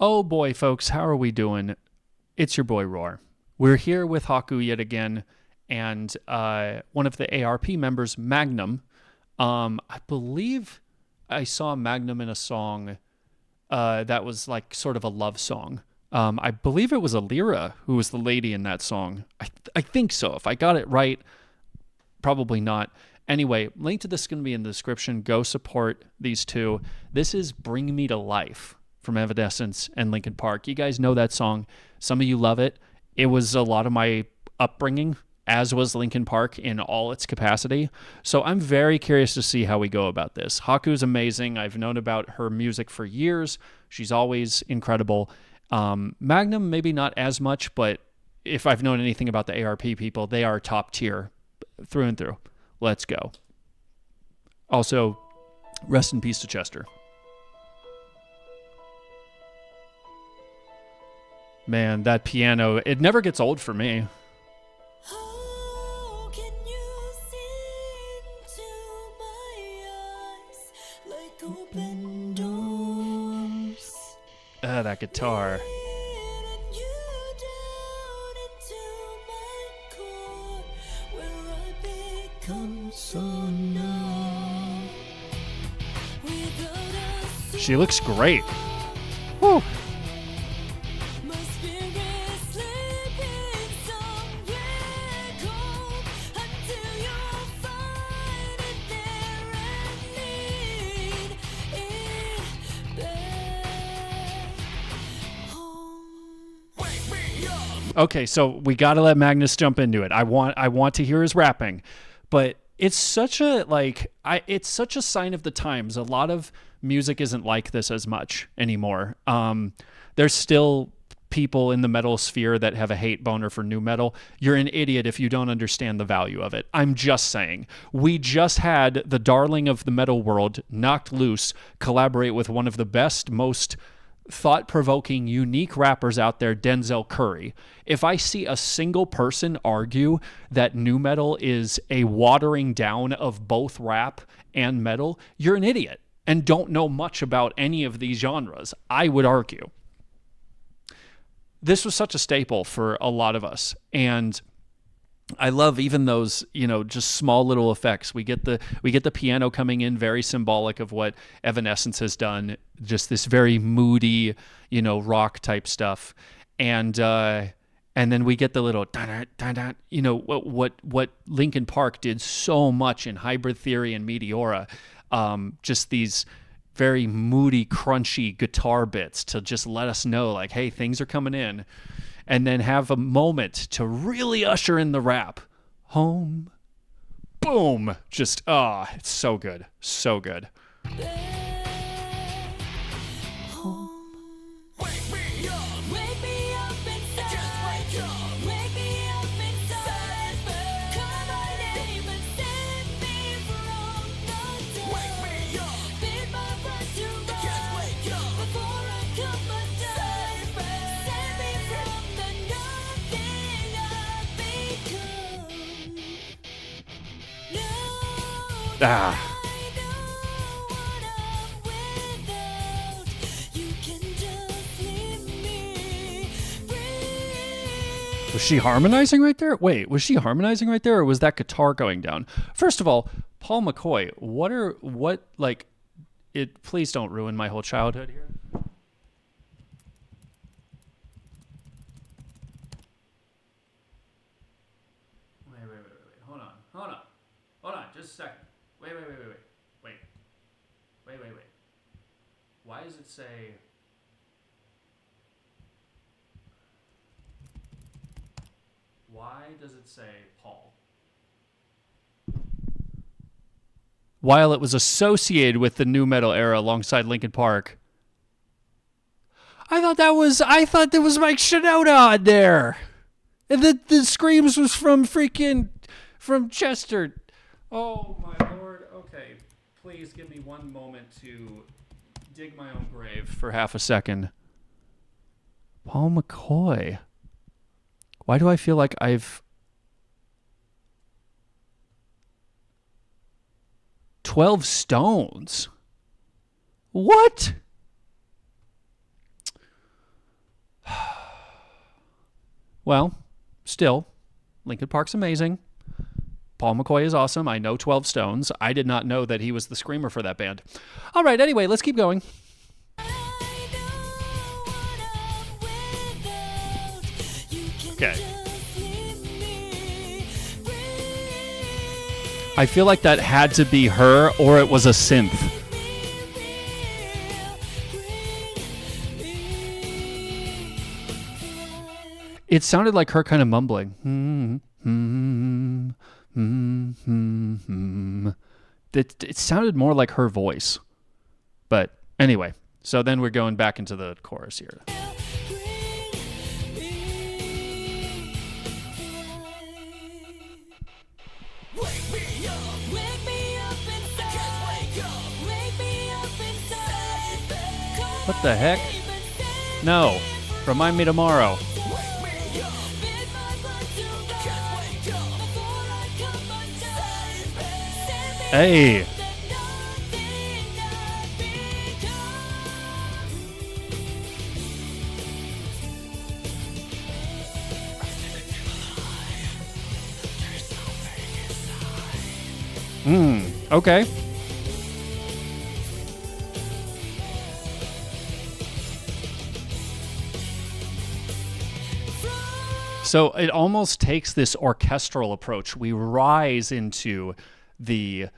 Oh boy, folks, how are we doing? It's your boy Roar. We're here with Hoku yet again, and one of the ARP members, Magnum. I believe I saw Magnum in a song that was like sort of a love song. I believe it was Alira who was the lady in that song. I think so. If I got it right, probably not. Anyway, link to this is going to be in the description. Go support these two. This is Bring Me to Life from Evanescence and Linkin Park. You guys know that song. Some of you love it. It was a lot of my upbringing, as was Linkin Park in all its capacity. So I'm very curious to see how we go about this. Haku's amazing. I've known about her music for years. She's always incredible. Magnum, maybe not as much, but if I've known anything about the ARP people, they are top tier through and through. Let's go. Also, rest in peace to Chester. Man, that piano, it never gets old for me. How can you see into my eyes like open doors? That guitar. Leading you down into my core, where I become so numb. Without a She looks great. Whew. my spirit sleeping somewhere cold until you'll find it there and lead it back home. Wake me up. Okay, so we got to let Magnus jump into it. I want to hear his rapping. But it's such a it's such a sign of the times. A lot of music isn't like this as much anymore. There's still people in the metal sphere that have a hate boner for new metal. You're an idiot if you don't understand the value of it. I'm just saying. We just had the darling of the metal world, Knocked Loose, collaborate with one of the best, most thought-provoking, unique rappers out there, Denzel Curry. If I see a single person argue that new metal is a watering down of both rap and metal, you're an idiot and don't know much about any of these genres, I would argue. This was such a staple for a lot of us, and I love even those, just small little effects. We get the piano coming in, very symbolic of what Evanescence has done. Just this very moody, rock type stuff, and then we get the little, what Linkin Park did so much in Hybrid Theory and Meteora. Just these very moody, crunchy guitar bits to just let us know, like, hey, things are coming in. And then have a moment to really usher in the rap. Home. Boom. Just, it's so good. So good. Home. Wake me up. Wake me up inside. Just wake up. Wake me up inside. Call my name and save me from the dark. Wake me up. Bid my breath to rise. Just wake up. Before I come undone. Save me from the nothing I've become. No. Ah. Was she harmonizing right there? Wait, was she harmonizing right there, or was that guitar going down? First of all, Paul McCoy, please don't ruin my whole childhood here. Wait. Hold on, just a second. Wait. Why does it say... Why does it say Paul? While it was associated with the nu metal era alongside Linkin Park, I thought there was Mike Shinoda on there. And the screams was from Chester. Oh my lord. Okay. Please give me one moment to dig my own grave for half a second. Paul McCoy. Why do I feel like I've... 12 Stones? What? well, still, Linkin Park's amazing. Paul McCoy is awesome. I know 12 Stones. I did not know that he was the screamer for that band. All right, anyway, let's keep going. Okay. I feel like that had to be her or it was a synth. It sounded like her kind of mumbling. It sounded more like her voice. But anyway, so then we're going back into the chorus here. What the heck? No. Remind me tomorrow. Hey. Okay. So it almost takes this orchestral approach. We rise into the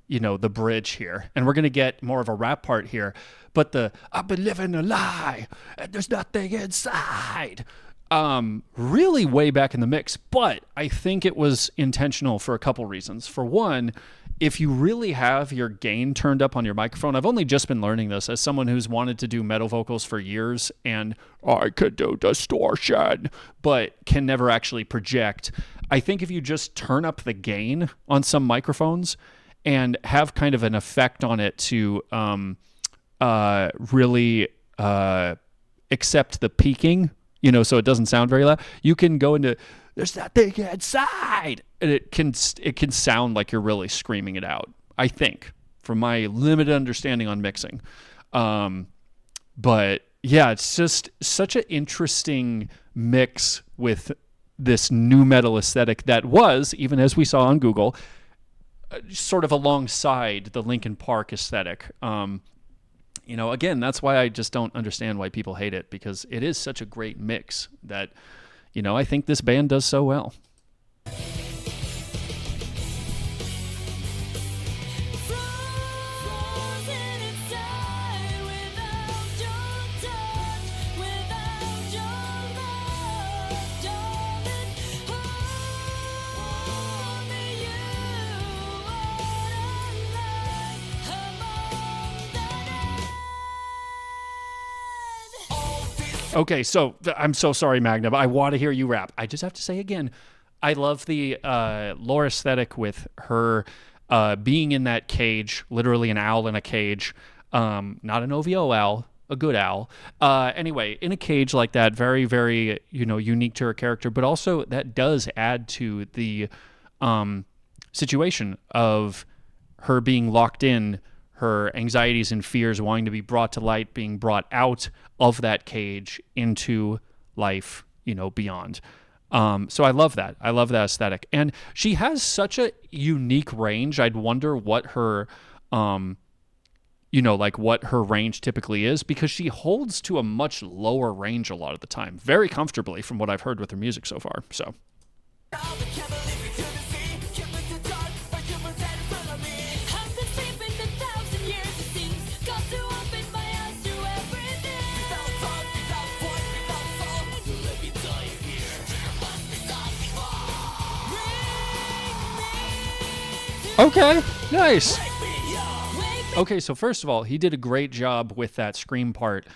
bridge here, and we're going to get more of a rap part here. But I've been living a lie, and there's nothing inside. Really way back in the mix, but I think it was intentional for a couple reasons. For one, if you really have your gain turned up on your microphone, I've only just been learning this as someone who's wanted to do metal vocals for years, and I could do distortion, but can never actually project. I think if you just turn up the gain on some microphones and have kind of an effect on it to really accept the peaking, so it doesn't sound very loud, you can go into there's that thing inside, and it can sound like you're really screaming it out, I think, from my limited understanding on mixing. But yeah, it's just such an interesting mix with this new metal aesthetic that was, even as we saw on Google, sort of alongside the Linkin Park aesthetic. Again, that's why I just don't understand why people hate it, because it is such a great mix that, I think this band does so well. Okay, so I'm so sorry, Magna, but I want to hear you rap. I just have to say again, I love the lore aesthetic with her being in that cage, literally an owl in a cage, not an OVO owl, a good owl. Anyway, in a cage like that, very, very, unique to her character, but also that does add to the situation of her being locked in, her anxieties and fears wanting to be brought to light, being brought out of that cage into life, beyond. So I love that. I love that aesthetic. And she has such a unique range. I'd wonder what her, what her range typically is, because she holds to a much lower range a lot of the time, very comfortably from what I've heard with her music so far. So. Okay, nice. Okay, so first of all, he did a great job with that scream part.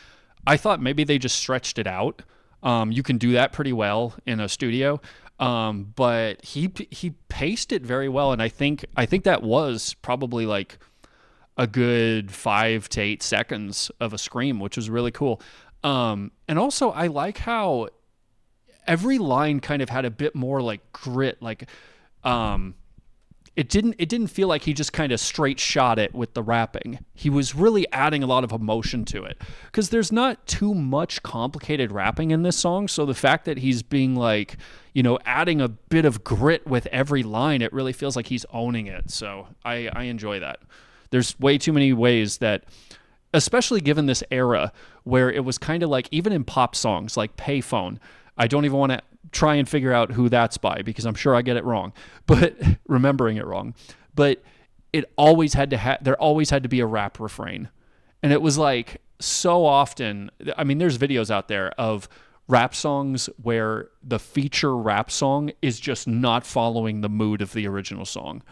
I thought maybe they just stretched it out. You can do that pretty well in a studio, but he paced it very well, and I think that was probably like a good 5 to 8 seconds of a scream, which was really cool. And also, I like how every line kind of had a bit more like grit, like it didn't feel like he just kind of straight shot it with the rapping. He was really adding a lot of emotion to it, because there's not too much complicated rapping in this song. So the fact that he's being like, adding a bit of grit with every line, it really feels like he's owning it. So I enjoy that. There's way too many ways that, especially given this era where it was kind of like, even in pop songs like Payphone, I don't even want to try and figure out who that's by, because I'm sure I get it wrong, but remembering it wrong. But it always had to there always had to be a rap refrain. And it was like, so often, I mean, there's videos out there of rap songs where the feature rap song is just not following the mood of the original song.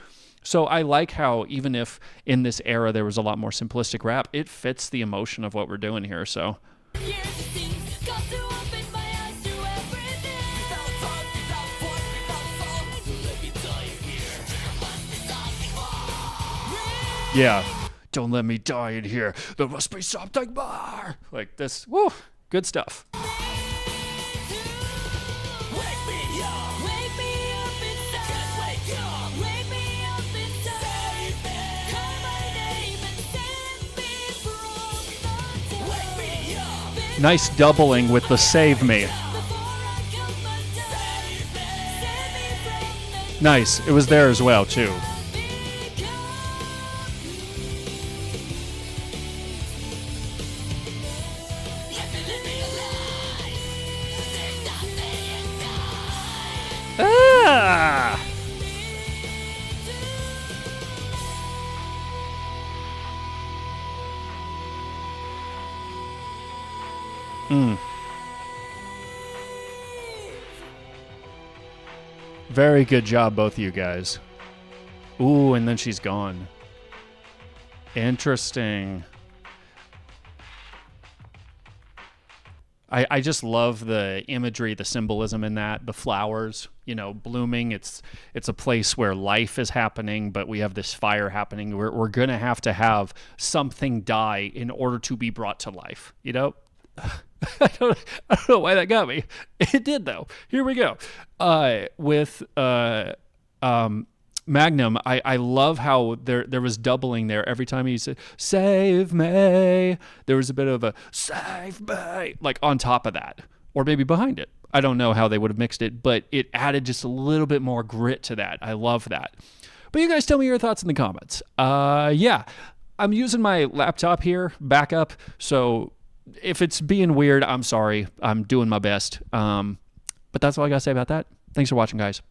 So I like how, even if in this era there was a lot more simplistic rap, it fits the emotion of what we're doing here. So yeah, don't let me die in here. There must be something more. Like this, woo, good stuff. Nice doubling with the save me. Nice. It was there as well, too. Ah! Very good job, both of you guys. Ooh, and then she's gone. Interesting. I just love the imagery, the symbolism in that. The flowers, blooming. It's a place where life is happening, but we have this fire happening. We're going to have something die in order to be brought to life, I don't know why that got me. It did, though. Here we go. With Magnum, I love how there was doubling there. Every time he said, save me, there was a bit of a save me, like on top of that. Or maybe behind it. I don't know how they would have mixed it, but it added just a little bit more grit to that. I love that. But you guys tell me your thoughts in the comments. Yeah, I'm using my laptop here, backup, so if it's being weird, I'm sorry. I'm doing my best. But that's all I got to say about that. Thanks for watching, guys.